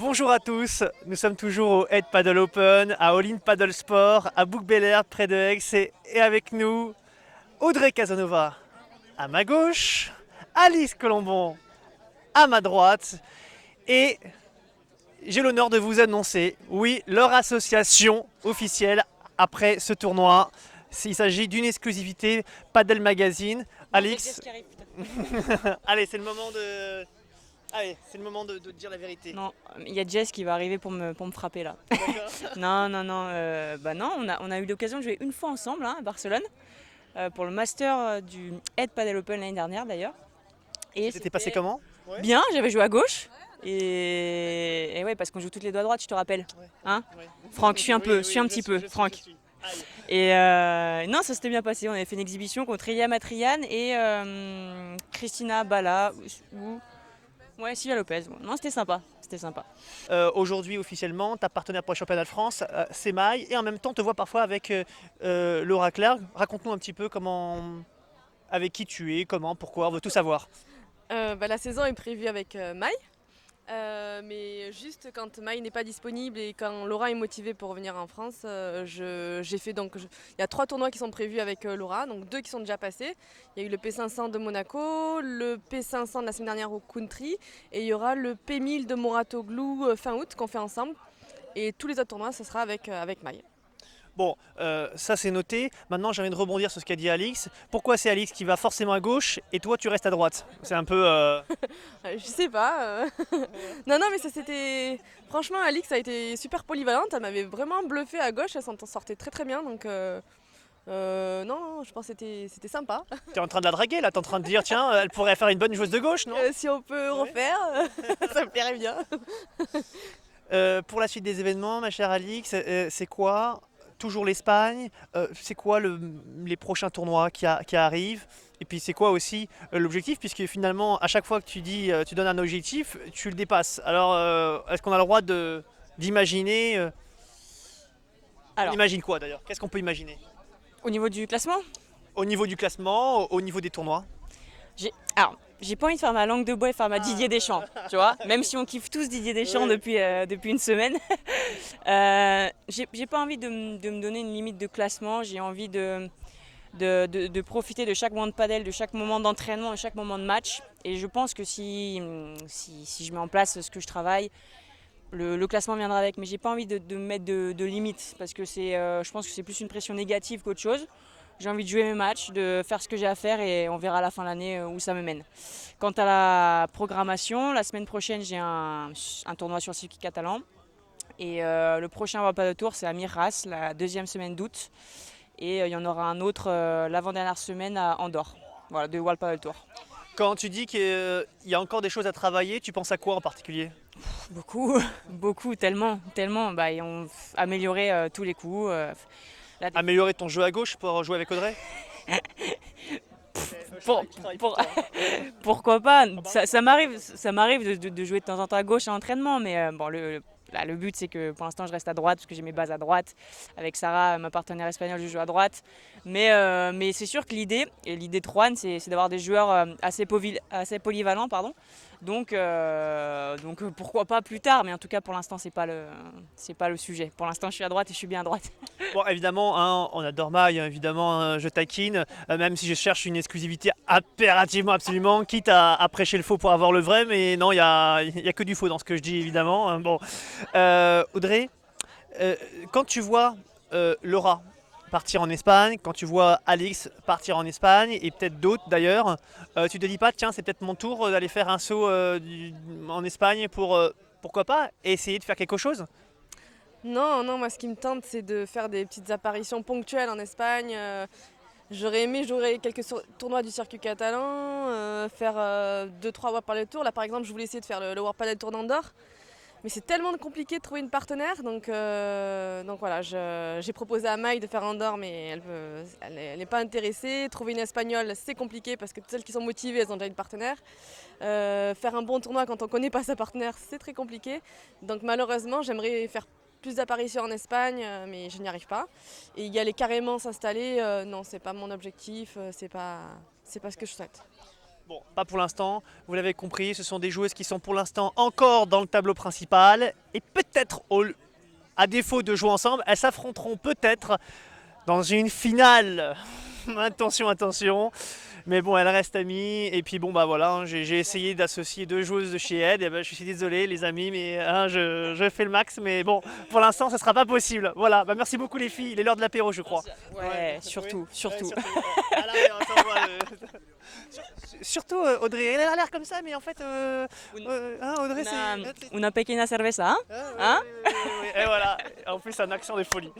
Bonjour à tous, nous sommes toujours au Head Paddle Open, à All In Paddle Sport, à Bouc-Bel-Air, près de Aix, et avec nous Audrey Casanova à ma gauche, Alice Colombon à ma droite, et j'ai l'honneur de vous annoncer, oui, leur association officielle après ce tournoi. Il s'agit d'une exclusivité Paddle Magazine. Alix, allez, c'est le moment de. Allez, c'est le moment de dire la vérité. Non, il y a Jess qui va arriver pour me frapper là. D'accord. Non, non, non, bah non, on a eu l'occasion de jouer une fois ensemble hein, à Barcelone pour le master du Head Paddle Open l'année dernière d'ailleurs. Et C'était passé c'était comment? Ouais. bien, j'avais joué à gauche. Et ouais, parce qu'on joue toutes les doigts droites, je te rappelle. Ouais. Hein Ouais. Franck, suis un Oui, peu, oui, suis un petit peu, je Franck. suis. Aïe. Et non, ça s'était bien passé. On avait fait une exhibition contre Elia Matriane et Christina Bala ouais, Sylvia Lopez. Non, c'était sympa, c'était sympa. Aujourd'hui, officiellement, ta partenaire pour le championnat de France, c'est Maï, et en même temps, on te voit parfois avec Laura Clerc. Raconte-nous un petit peu comment, avec qui tu es, comment, pourquoi, on veut tout savoir. La saison est prévue avec Maï. Mais juste quand Maï n'est pas disponible et quand Laura est motivée pour revenir en France, j'ai fait il y a 3 tournois qui sont prévus avec Laura, donc 2 qui sont déjà passés. Il y a eu le P500 de Monaco, le P500 de la semaine dernière au Country et il y aura le P1000 de Moratoglou fin août qu'on fait ensemble. Et tous les autres tournois, ce sera avec Maï. Bon, ça c'est noté. Maintenant, j'ai envie de rebondir sur ce qu'a dit Alix. Pourquoi c'est Alix qui va forcément à gauche et toi tu restes à droite? C'est un peu. Je sais pas. Non, non, mais ça c'était. Franchement, Alix a été super polyvalente. Elle m'avait vraiment bluffé à gauche. Elle s'en sortait très très bien. Donc, non, non, je pense que c'était sympa. T'es en train de la draguer là, t'es en train de dire tiens, elle pourrait faire une bonne joueuse de gauche, non? Si on peut Ouais. refaire, ça me plairait bien. Pour la suite des événements, ma chère Alix, c'est quoi? Toujours l'Espagne? C'est quoi les prochains tournois qui arrivent? Et puis c'est quoi aussi l'objectif? Puisque finalement, à chaque fois que tu dis, tu donnes un objectif, tu le dépasses. Alors, est-ce qu'on a le droit d'imaginer On Alors, imagine quoi d'ailleurs? Qu'est-ce qu'on peut imaginer? au niveau du classement, Au niveau du classement, au niveau des tournois? j'ai pas envie de faire ma langue de bois et faire ma Didier Deschamps, tu vois. Même si on kiffe tous Didier Deschamps Ouais. depuis une semaine. J'ai pas envie de me donner une limite de classement. J'ai envie de profiter de chaque moment de padel, de chaque moment d'entraînement, de chaque moment de match. Et je pense que si je mets en place ce que je travaille, le classement viendra avec. Mais j'ai pas envie de me mettre de limite parce que je pense que c'est plus une pression négative qu'autre chose. J'ai envie de jouer mes matchs, de faire ce que j'ai à faire et on verra à la fin de l'année où ça me mène. Quant à la programmation, la semaine prochaine j'ai un tournoi sur circuit catalan et le prochain World Padel Tour c'est à Miras la deuxième semaine d'août et il y en aura un autre l'avant-dernière semaine à Andorre, voilà, de World Padel Tour. Quand tu dis qu'il y a encore des choses à travailler, tu penses à quoi en particulier? Beaucoup, beaucoup, tellement, tellement. Bah, et on améliorer tous les coups. Améliorer ton jeu à gauche pour jouer avec Audrey? Pour- pour- Pourquoi pas? Ça m'arrive de jouer de temps en temps à gauche à l'entraînement, mais bon, là, le but c'est que pour l'instant je reste à droite parce que j'ai mes bases à droite. Avec Sarah, ma partenaire espagnole, je joue à droite. Mais c'est sûr que l'idée de Juan, c'est d'avoir des joueurs assez polyvalents, pardon. Donc pourquoi pas plus tard, mais en tout cas pour l'instant c'est pas le sujet. Pour l'instant je suis à droite et je suis bien à droite. Bon, évidemment, hein, on adore Maï, hein, évidemment, hein, je taquine, même si je cherche une exclusivité impérativement, absolument, quitte à prêcher le faux pour avoir le vrai, mais non, il y a que du faux dans ce que je dis, évidemment. Hein. Bon, Audrey, euh, quand tu vois Laura partir en Espagne, quand tu vois Alix partir en Espagne, et peut-être d'autres d'ailleurs, tu te dis pas, tiens, c'est peut-être mon tour d'aller faire un saut en Espagne pour, pourquoi pas, essayer de faire quelque chose? Non, non, moi ce qui me tente, c'est de faire des petites apparitions ponctuelles en Espagne. J'aurais aimé jouer quelques tournois du circuit catalan, faire 2-3 World Padel Tour. Là par exemple, je voulais essayer de faire le World Padel Tour d'Andorre. Mais c'est tellement compliqué de trouver une partenaire. Donc voilà, j'ai proposé à Maï de faire Andorre, mais elle n'est pas intéressée. Trouver une espagnole, c'est compliqué parce que toutes celles qui sont motivées, elles ont déjà une partenaire. Faire un bon tournoi quand on ne connaît pas sa partenaire, c'est très compliqué. Donc malheureusement, j'aimerais faire plus d'apparitions en Espagne, mais je n'y arrive pas. Et y aller carrément s'installer, non, c'est pas mon objectif, c'est pas ce que je souhaite. Bon, pas pour l'instant, vous l'avez compris, ce sont des joueuses qui sont pour l'instant encore dans le tableau principal et peut-être, à défaut de jouer ensemble, elles s'affronteront peut-être dans une finale. Attention, attention. Mais bon, elles restent amies. Et puis bon, bah voilà, hein, j'ai essayé d'associer deux joueuses de chez Ed. Et ben, je suis désolé, les amis, mais hein, je fais le max. Mais bon, pour l'instant, ce ne sera pas possible. Voilà, bah, merci beaucoup les filles. Il est l'heure de l'apéro, je crois. Ouais, surtout, surtout. Ouais, ah là, ouais, on s'envoie, surtout Audrey, elle a l'air comme ça, mais en fait, hein, Audrey, c'est. Una pequeña cerveza, hein? Ah, ouais, Hein? ouais, ouais, ouais, ouais. Et voilà, en plus, un accent de folie.